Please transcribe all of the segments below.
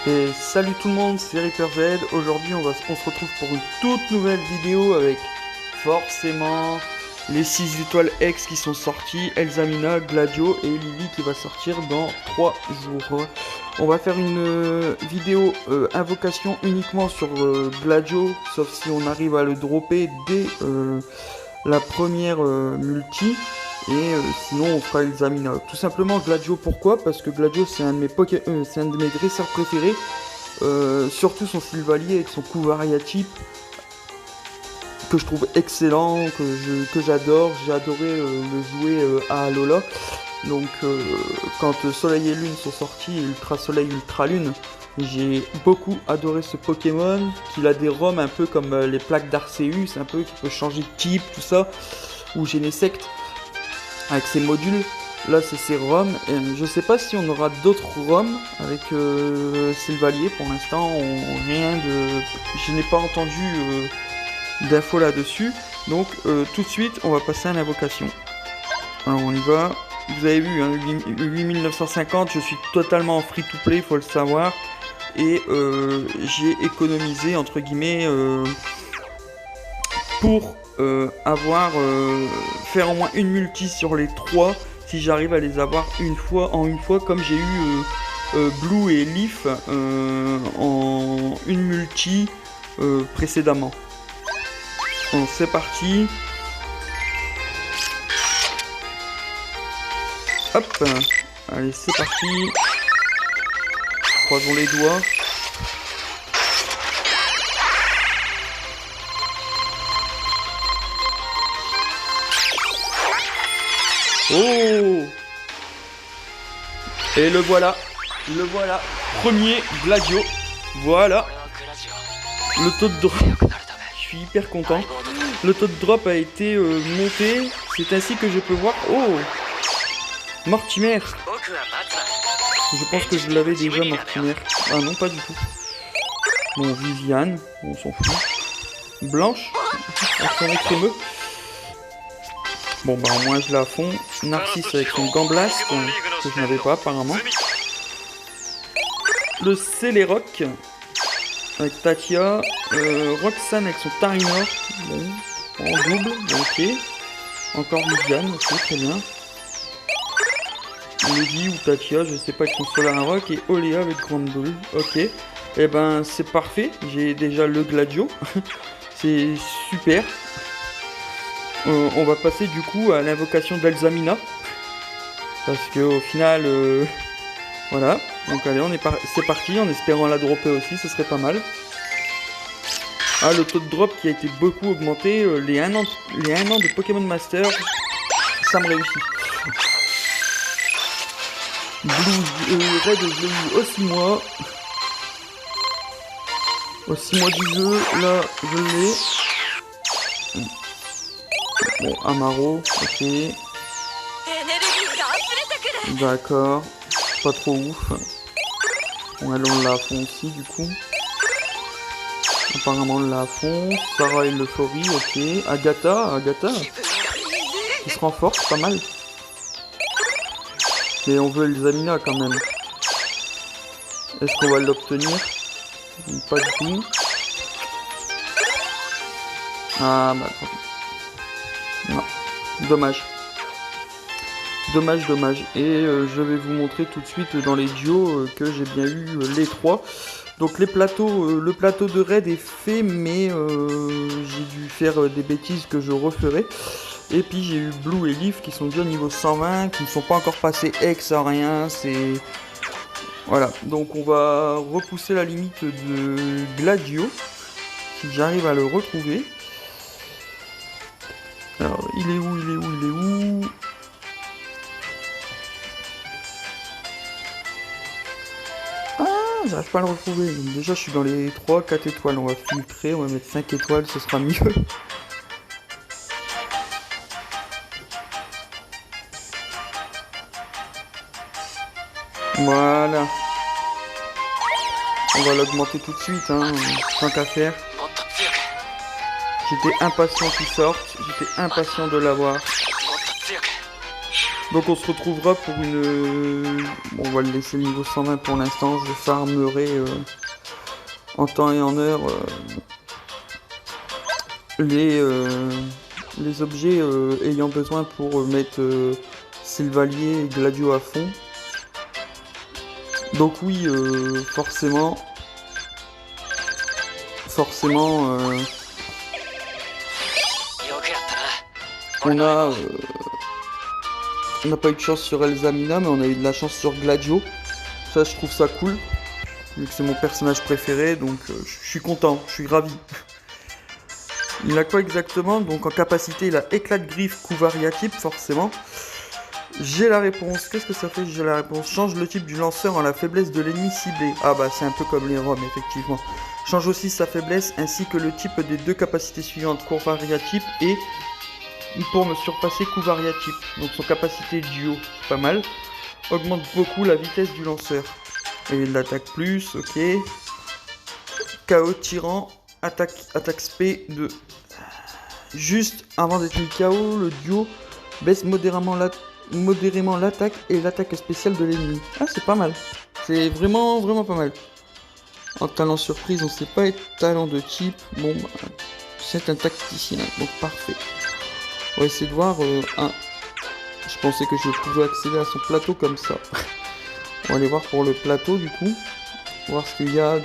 Et salut tout le monde, c'est Reaper Z. Aujourd'hui, on se retrouve pour une toute nouvelle vidéo avec forcément les 6 étoiles X qui sont sorties, Elsamina, Gladio et Lily qui va sortir dans 3 jours. On va faire une vidéo invocation uniquement sur Gladio, sauf si on arrive à le dropper dès la première multi. Et sinon on fera Elsamina. Tout simplement Gladio, pourquoi? Parce que Gladio c'est un de mes c'est un de mes dresseurs préférés. Surtout son Sylvalier avec son coup variatype que je trouve excellent, que j'adore. J'ai adoré le jouer à Alola. Donc quand Soleil et Lune sont sortis, Ultra Soleil, Ultra Lune, j'ai beaucoup adoré ce Pokémon. Qu'il a des ROM un peu comme les plaques d'Arceus, un peu qui peut changer de type, tout ça. Ou Genesect avec ses modules. Là c'est ses ROM. Je sais pas si on aura d'autres ROM avec Sylvalier. Pour l'instant rien de. Je n'ai pas entendu d'infos là-dessus. Donc tout de suite on va passer à l'invocation. Alors on y va. Vous avez vu hein, 8950, je suis totalement en free to play, il faut le savoir. Et j'ai économisé entre guillemets pour faire au moins une multi sur les 3 si j'arrive à les avoir une fois comme j'ai eu Blue et Leaf en une multi précédemment. Bon, c'est parti. Hop, allez c'est parti. Croisons les doigts. Oh! Et le voilà, premier Gladio, voilà, le taux de drop, je suis hyper content, le taux de drop a été monté, c'est ainsi que je peux voir, oh! Mortimer, je pense que je l'avais déjà Mortimer, ah non pas du tout, bon Viviane, on s'en fout, Blanche, avec son écrémeux. Bon bah au moins je l'ai à fond. Narcisse avec son Gamblask, que je n'avais pas apparemment. Le Céléroc avec Tatia. Roxane avec son Tarinor. Bon, en double, ok. Encore Viviane, ok, très bien. Lady ou Tatia, je sais pas, avec son Solar Rock. Et Oléa avec Grande Bull, ok. Et ben c'est parfait, j'ai déjà le Gladio. C'est super. On va passer du coup à l'invocation d'Elsamina. Parce que au final, voilà. Donc allez, c'est parti, en espérant la dropper aussi, ce serait pas mal. Ah, le taux de drop qui a été beaucoup augmenté. Les 1 an de Pokémon Master, ça me réussit. Blue, Red, je l'ai eu aux 6 mois. Aux 6 mois du jeu, là, je l'ai. Bon, Amaro, ok. D'accord, pas trop ouf. Bon, elle, on l'a à fond aussi, du coup. Apparemment, on l'a à fond. Sarah et l'euphorie, ok. Agatha, qui se renforce, pas mal. Mais on veut Elsamina quand même. Est-ce qu'on va l'obtenir? Pas du tout. Ah, bah, tant pis. Non, dommage. Dommage. Et je vais vous montrer tout de suite dans les duos que j'ai bien eu les 3. Donc les plateaux, le plateau de raid est fait, mais j'ai dû faire des bêtises que je referai. Et puis j'ai eu Blue et Leaf qui sont déjà niveau 120, qui ne sont pas encore passés X à rien. C'est voilà. Donc on va repousser la limite de Gladio, si j'arrive à le retrouver. Alors, il est où? Ah, j'arrive pas à le retrouver. Donc, déjà, je suis dans les 3-4 étoiles. On va filtrer, on va mettre 5 étoiles, ce sera mieux. Voilà. On va l'augmenter tout de suite, hein, tant qu'à faire. J'étais impatient qu'il sorte, j'étais impatient de l'avoir. Donc on se retrouvera pour une... Bon, on va le laisser niveau 120 pour l'instant. Je farmerai en temps et en heure les objets ayant besoin pour mettre Sylvalier et Gladio à fond. Donc oui, forcément, on n'a pas eu de chance sur Elzamina, mais on a eu de la chance sur Gladio. Ça, je trouve ça cool, vu que c'est mon personnage préféré, donc je suis content, je suis ravi. Il a quoi exactement? Donc en capacité, il a éclat de griffe, coup variatype, forcément. J'ai la réponse. Qu'est-ce que ça fait? J'ai la réponse. Change le type du lanceur en la faiblesse de l'ennemi ciblé. Ah bah c'est un peu comme les ROM, effectivement. Change aussi sa faiblesse ainsi que le type des deux capacités suivantes, coup variatype et pour me surpasser coup variatype. Donc son capacité duo, pas mal. Augmente beaucoup la vitesse du lanceur. Et l'attaque plus, ok. KO tyran, attaque spé de... Juste avant d'être mis KO, le duo baisse modérément l'attaque et l'attaque spéciale de l'ennemi. Ah, c'est pas mal. C'est vraiment pas mal. En talent surprise, on sait pas être talent de type. Bon, bah, c'est un tacticien, donc parfait. On va essayer de voir je pensais que je pouvais accéder à son plateau comme ça. On va aller voir pour le plateau du coup. Voir ce qu'il y a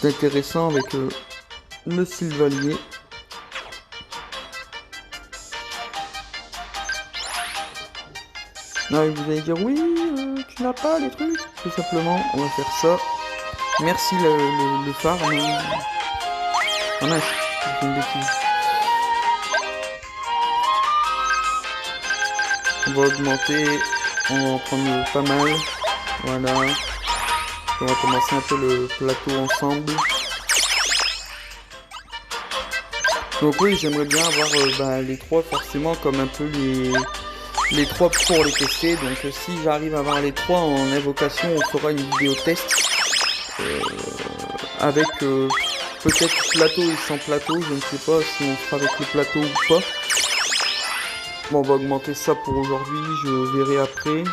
d'intéressant avec le Sylvalier. Ah, vous allez dire oui, tu n'as pas les trucs. Tout simplement, on va faire ça. Merci le phare. Ah mince, j'ai fait une bêtise. On va augmenter, on va en prendre pas mal. Voilà. On va commencer un peu le plateau ensemble. Donc oui, j'aimerais bien avoir les trois forcément comme un peu les trois pour les tester. Donc si j'arrive à avoir les trois en invocation, on fera une vidéo test avec peut-être plateau et sans plateau. Je ne sais pas si on fera avec le plateau ou pas. Bon, on va augmenter ça pour aujourd'hui, je verrai après.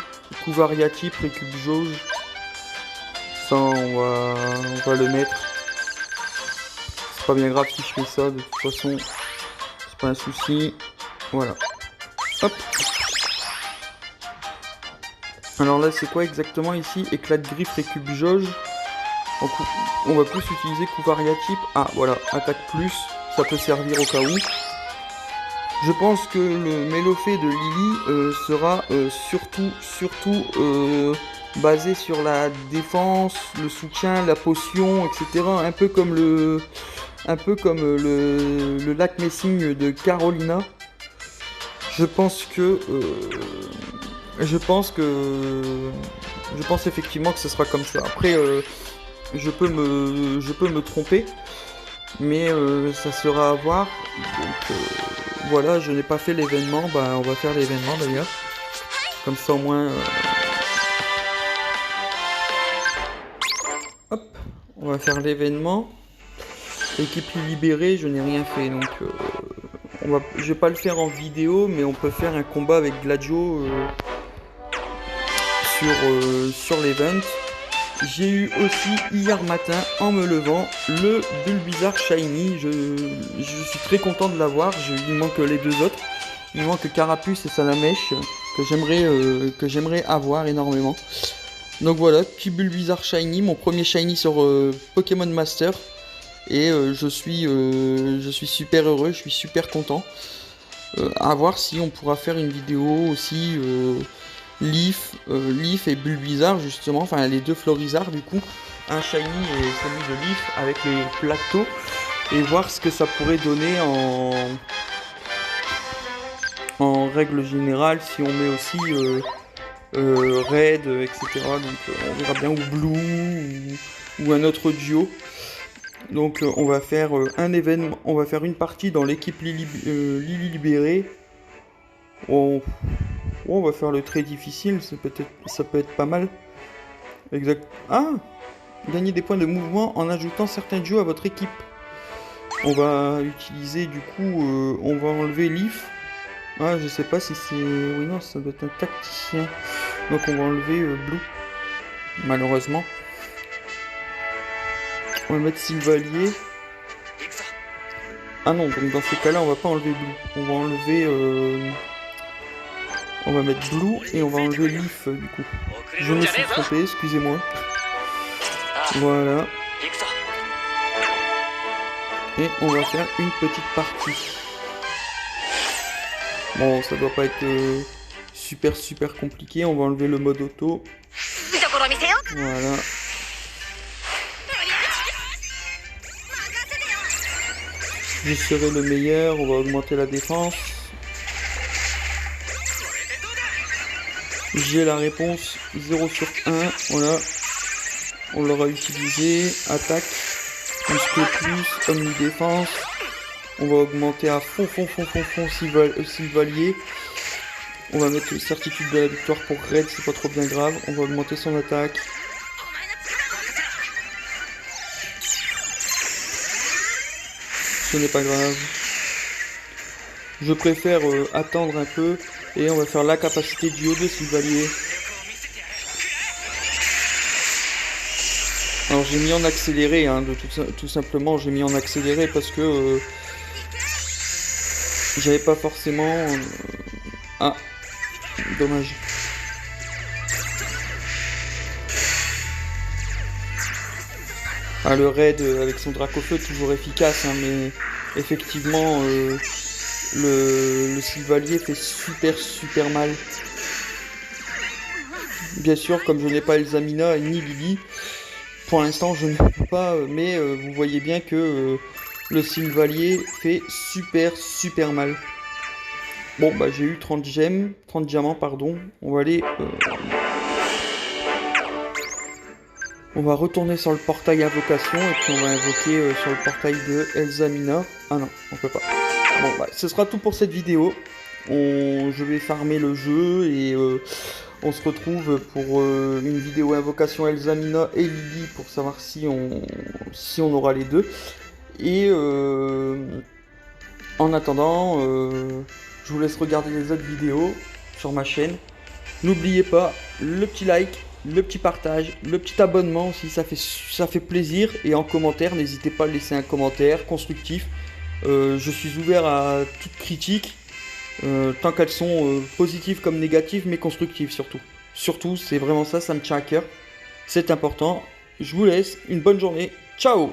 Coup variatype, récup jauge. Ça, on va le mettre. C'est pas bien grave si je fais ça, de toute façon, c'est pas un souci. Voilà. Hop. Alors là, c'est quoi exactement ici? Éclat de griffe, récup jauge. Donc, on va plus utiliser coup variatype. Ah, voilà, attaque plus, ça peut servir au cas où. Je pense que le Mélofée de Lily sera surtout basé sur la défense, le soutien, la potion, etc. Un peu comme le lac Messing de Carolina. Je pense effectivement que ce sera comme ça. Après, je peux me tromper, mais ça sera à voir. Donc voilà, je n'ai pas fait l'événement, bah on va faire l'événement d'ailleurs. Comme ça au moins... Hop, on va faire l'événement. Équipe libérée, je n'ai rien fait, donc je vais pas le faire en vidéo, mais on peut faire un combat avec Gladio sur l'event. J'ai eu aussi hier matin, en me levant, le Bulbizarre Shiny. Je suis très content de l'avoir. Il me manque les deux autres. Il me manque Carapuce et Salamèche, que j'aimerais avoir énormément. Donc voilà, petit Bulbizarre Shiny, mon premier Shiny sur Pokémon Master. Et je suis super heureux, je suis super content. À voir si on pourra faire une vidéo aussi... Leaf et Bulbizarre justement, enfin les deux Florizards du coup, un Shiny et celui de Leaf avec les plateaux, et voir ce que ça pourrait donner en règle générale si on met aussi Red, etc. Donc on verra bien, ou Blue ou un autre duo. Donc on va faire un événement, on va faire une partie dans l'équipe Lily libérée. On va faire le très difficile, ça peut être pas mal. Exact. Ah, gagner des points de mouvement en ajoutant certains duos à votre équipe. On va utiliser du coup, on va enlever Leaf. Ah, je sais pas si c'est... Oui, non, ça doit être un tacticien. Donc on va enlever Blue, malheureusement. On va mettre Sylvalier. Ah non, donc dans ces cas-là, on va pas enlever Blue. On va enlever... On va mettre Blue et on va enlever Leaf, du coup. Je me suis trompé, excusez-moi. Voilà. Et on va faire une petite partie. Bon, ça doit pas être super compliqué. On va enlever le mode auto. Voilà. Je serai le meilleur. On va augmenter la défense. J'ai la réponse 0 sur 1. Voilà. On l'aura utilisé. Attaque. Muscle plus. Omnidéfense. On va augmenter à fond Sylvalier. On va mettre certitude de la victoire pour Red, c'est pas trop bien grave. On va augmenter son attaque. Ce n'est pas grave. Je préfère attendre un peu et on va faire la capacité duo de Sylvalier. Alors j'ai mis en accéléré, hein, tout simplement j'ai mis en accéléré parce que j'avais pas forcément... Ah, dommage. Ah, le raid avec son Dracofeu toujours efficace, hein, mais effectivement le Sylvalier fait super mal. Bien sûr, comme je n'ai pas Elzamina ni Lily, pour l'instant je ne peux pas, mais vous voyez bien que le Sylvalier fait super mal. Bon bah j'ai eu 30 gemmes, 30 diamants pardon. On va aller... On va retourner sur le portail invocation et puis on va invoquer sur le portail de Elzamina. Ah non, on peut pas. Bon bah ce sera tout pour cette vidéo. Je vais farmer le jeu et on se retrouve pour une vidéo invocation Elzamina et Lily pour savoir si on aura les deux. Et en attendant, je vous laisse regarder les autres vidéos sur ma chaîne. N'oubliez pas le petit like, le petit partage, le petit abonnement si ça fait plaisir. Et en commentaire, n'hésitez pas à laisser un commentaire constructif. Je suis ouvert à toute critique, tant qu'elles sont positives comme négatives, mais constructives surtout. Surtout, c'est vraiment ça, ça me tient à cœur. C'est important. Je vous laisse, une bonne journée. Ciao!